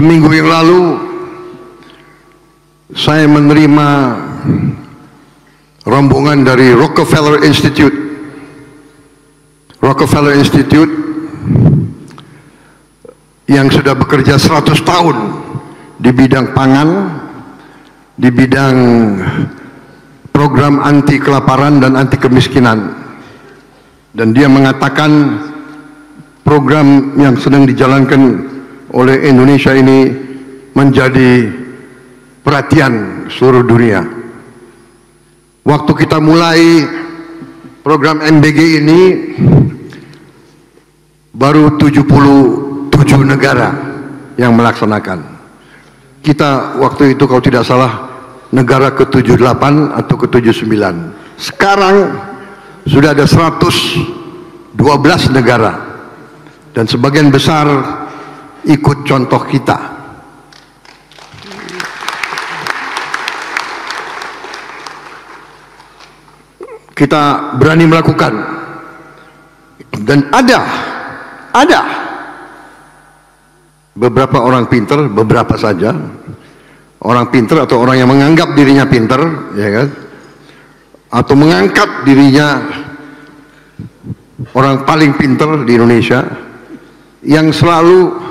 Seminggu yang lalu saya menerima rombongan dari Rockefeller Institute. Rockefeller Institute yang sudah bekerja 100 tahun di bidang pangan, di bidang program anti kelaparan dan anti kemiskinan. Dan dia mengatakan program yang sedang dijalankan oleh Indonesia ini menjadi perhatian seluruh dunia. Waktu kita mulai program MBG ini baru 77 negara yang melaksanakan. Kita waktu itu kalau tidak salah negara ke-78 atau ke-79. Sekarang sudah ada 112 negara dan sebagian besar ikut contoh kita. Kita berani melakukan, dan ada beberapa orang pinter, beberapa saja orang pinter atau orang yang menganggap dirinya pinter, ya kan, atau mengangkat dirinya orang paling pinter di Indonesia, yang selalu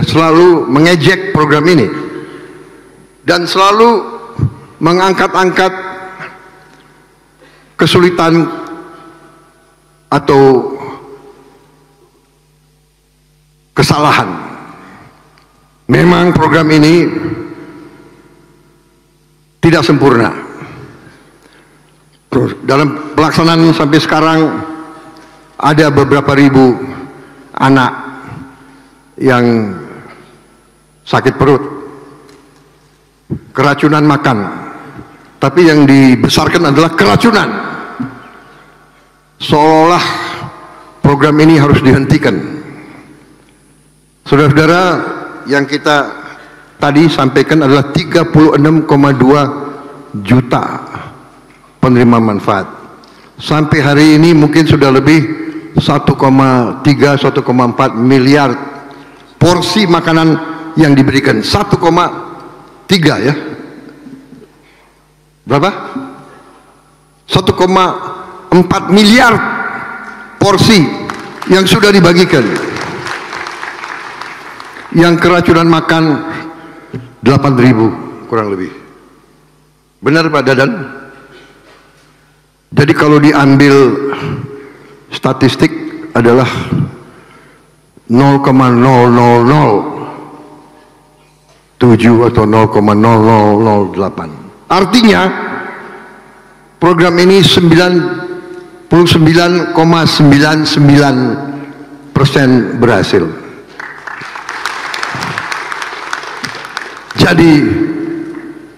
selalu mengejek program ini dan selalu mengangkat-angkat kesulitan atau kesalahan. Memang program ini tidak sempurna. Dalam pelaksanaan sampai sekarang ada beberapa ribu anak yang sakit perut, keracunan makan, tapi yang dibesarkan adalah keracunan. Seolah program ini harus dihentikan. Saudara-saudara, yang kita tadi sampaikan adalah 36,2 juta penerima manfaat. Sampai hari ini mungkin sudah lebih 1,3-1,4 miliar porsi makanan yang diberikan. 1,3 ya. Berapa? 1,4 miliar porsi yang sudah dibagikan. Yang keracunan makan 8.000 kurang lebih. Benar Pak Dadan? Jadi kalau diambil statistik adalah 0,0007 atau 0,0008. Artinya program ini 99,99% berhasil. Jadi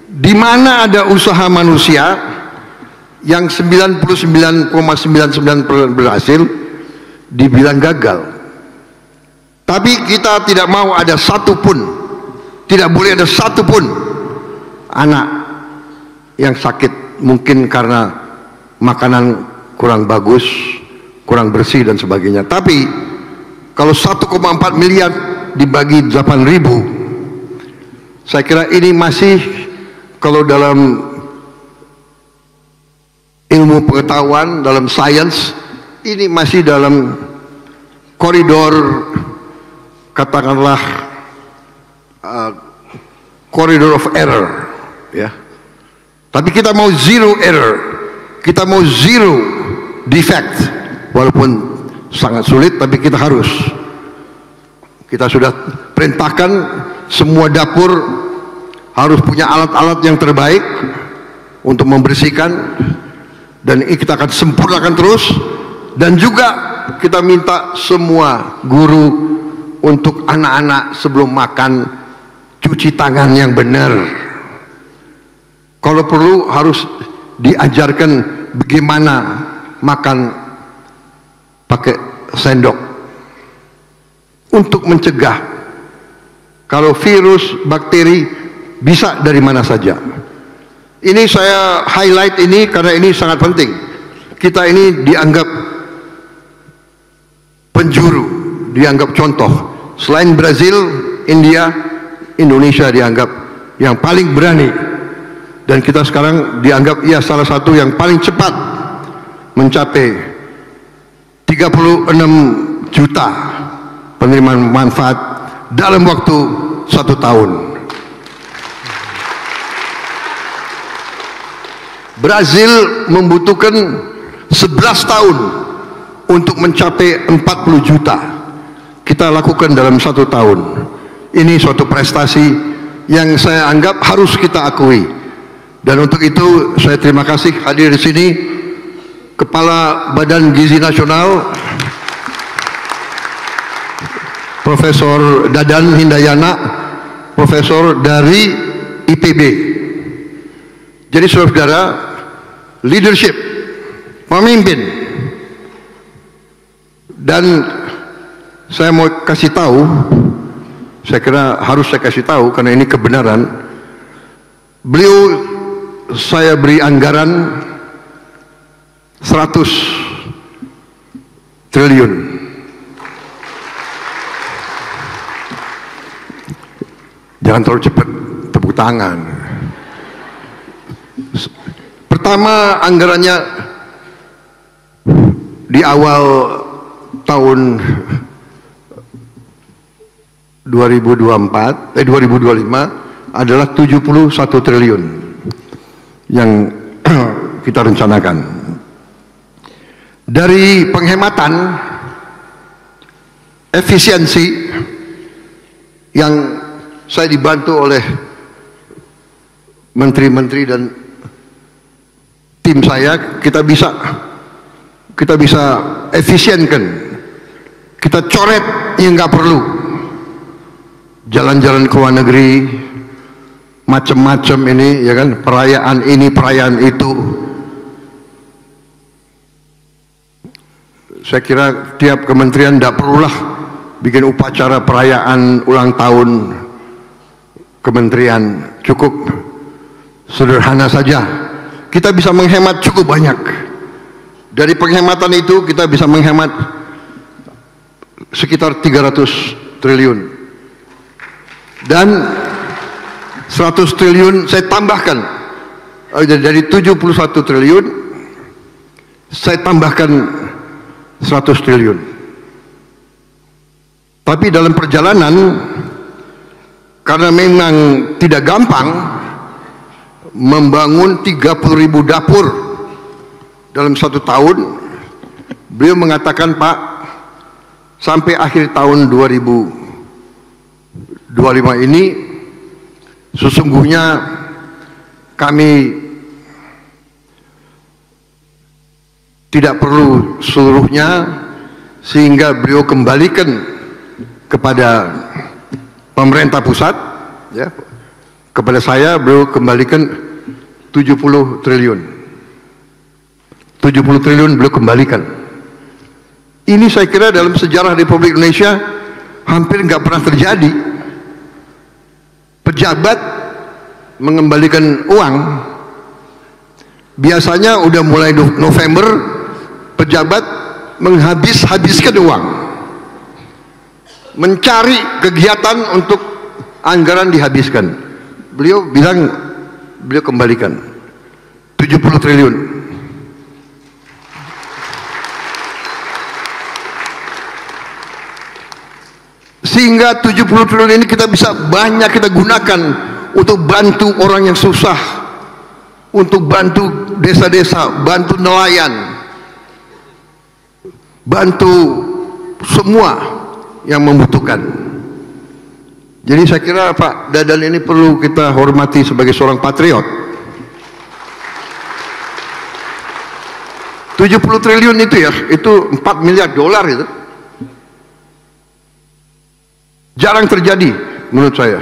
di mana ada usaha manusia yang 99,99% berhasil, dibilang gagal. Tapi kita tidak mau ada satupun, tidak boleh ada satupun anak yang sakit, mungkin karena makanan kurang bagus, kurang bersih dan sebagainya. Tapi kalau 1,4 miliar dibagi 8.000, saya kira ini masih, kalau dalam ilmu pengetahuan, dalam sains, ini masih dalam koridor, katakanlah koridor of error, ya. Tapi kita mau zero error, kita mau zero defect, walaupun sangat sulit, tapi kita harus. Kita sudah perintahkan semua dapur harus punya alat-alat yang terbaik untuk membersihkan, dan ini kita akan sempurnakan terus. Dan juga kita minta semua guru untuk anak-anak sebelum makan cuci tangan yang benar. Kalau perlu harus diajarkan bagaimana makan pakai sendok untuk mencegah kalau virus, bakteri bisa dari mana saja. Ini saya highlight ini karena ini sangat penting. Kita ini dianggap penjuru, dianggap contoh. Selain Brazil, India, Indonesia dianggap yang paling berani, dan kita sekarang dianggap salah satu yang paling cepat mencapai 36 juta penerimaan manfaat dalam waktu 1 tahun. Brazil membutuhkan 11 tahun untuk mencapai 40 juta. Kita lakukan dalam 1 tahun. Ini suatu prestasi yang saya anggap harus kita akui. Dan untuk itu saya terima kasih hadir di sini Kepala Badan Gizi Nasional Profesor Dadan Hindayana, Profesor dari IPB. Jadi saudara-saudara, leadership, pemimpin, dan saya mau kasih tahu, saya kira harus saya kasih tahu karena ini kebenaran. Beliau saya beri anggaran 100 triliun. Jangan terlalu cepat tepuk tangan. Pertama, anggarannya di awal tahun 2025 adalah 71 triliun yang kita rencanakan. Dari penghematan, efisiensi yang saya dibantu oleh menteri-menteri dan tim saya, kita bisa efisienkan, kita coret yang nggak perlu, jalan-jalan ke luar negeri, macam-macam ini, ya kan, perayaan ini, perayaan itu. Saya kira tiap kementerian tidak perlulah bikin upacara perayaan ulang tahun kementerian, cukup sederhana saja. Kita bisa menghemat cukup banyak. Dari penghematan itu kita bisa menghemat sekitar 300 triliun. Dan 100 triliun saya tambahkan, dari 71 triliun saya tambahkan 100 triliun. Tapi dalam perjalanan, karena memang tidak gampang membangun 30.000 dapur dalam 1 tahun, beliau mengatakan, Pak, sampai akhir tahun 2025 ini sesungguhnya kami tidak perlu seluruhnya, sehingga beliau kembalikan kepada pemerintah pusat, ya, kepada saya beliau kembalikan 70 triliun. 70 triliun beliau kembalikan. Ini saya kira dalam sejarah Republik Indonesia hampir nggak pernah terjadi. Pejabat mengembalikan uang. Biasanya udah mulai November, pejabat menghabiskan uang, mencari kegiatan untuk anggaran dihabiskan. Beliau bilang, beliau kembalikan 70 triliun. Sehingga 70 triliun ini kita bisa banyak kita gunakan untuk bantu orang yang susah, untuk bantu desa-desa, bantu nelayan, bantu semua yang membutuhkan. Jadi saya kira Pak Dadan ini perlu kita hormati sebagai seorang patriot. 70 triliun itu ya, itu 4 miliar dolar itu. Jarang terjadi menurut saya.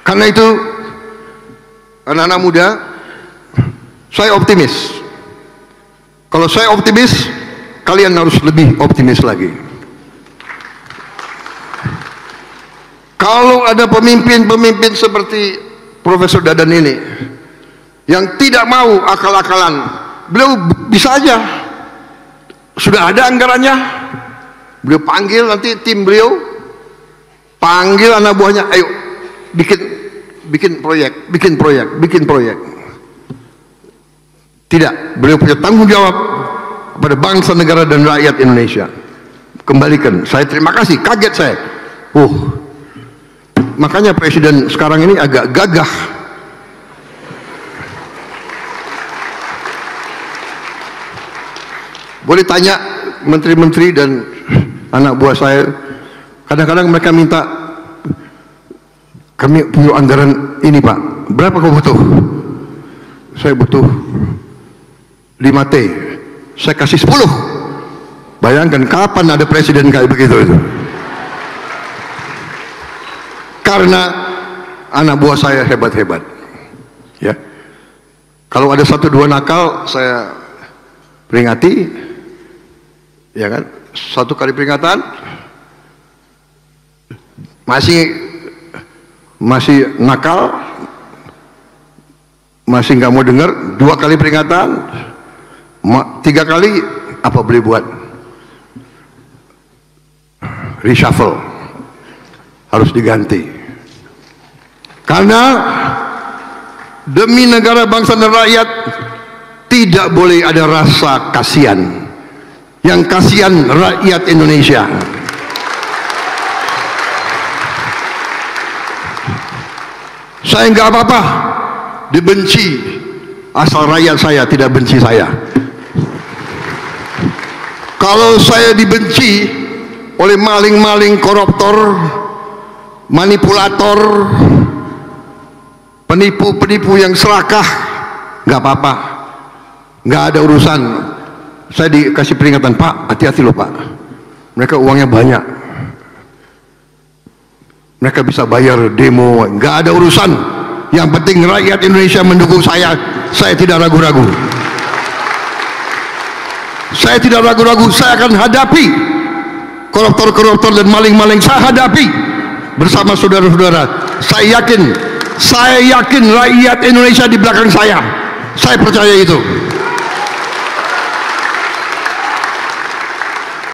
Karena itu anak-anak muda, saya optimis. Kalau saya optimis, kalian harus lebih optimis lagi. Kalau ada pemimpin-pemimpin seperti Profesor Dadan ini yang tidak mau akal-akalan, beliau bisa aja sudah ada anggarannya. Beliau panggil nanti tim beliau, panggil anak buahnya, ayo bikin proyek. Tidak, beliau punya tanggung jawab pada bangsa, negara, dan rakyat Indonesia. Kembalikan. Saya terima kasih, kaget saya. Makanya presiden sekarang ini agak gagah. Boleh tanya menteri-menteri dan anak buah saya, kadang-kadang mereka minta, kami punya anggaran ini Pak, berapa kau butuh? Saya butuh 5T, saya kasih 10. Bayangkan kapan ada presiden kayak begitu itu. Karena anak buah saya hebat-hebat, ya. Kalau ada 1-2 nakal, saya peringati, ya kan. 1 kali peringatan, masih nakal, masih nggak mau dengar, 2 kali peringatan, 3 kali, apa boleh buat? Reshuffle, harus diganti. Karena demi negara, bangsa, dan rakyat tidak boleh ada rasa kasihan. Yang kasihan rakyat Indonesia. Saya nggak apa-apa dibenci, asal rakyat saya tidak benci saya. Kalau saya dibenci oleh maling-maling, koruptor, manipulator, penipu-penipu yang serakah, nggak apa-apa, nggak ada urusan. Saya dikasih peringatan, Pak, hati-hati loh Pak, mereka uangnya banyak, mereka bisa bayar demo, nggak ada urusan. Yang penting rakyat Indonesia mendukung saya tidak ragu-ragu. Saya tidak ragu-ragu, saya akan hadapi koruptor-koruptor dan maling-maling, saya hadapi bersama saudara-saudara. Saya yakin rakyat Indonesia di belakang saya percaya itu.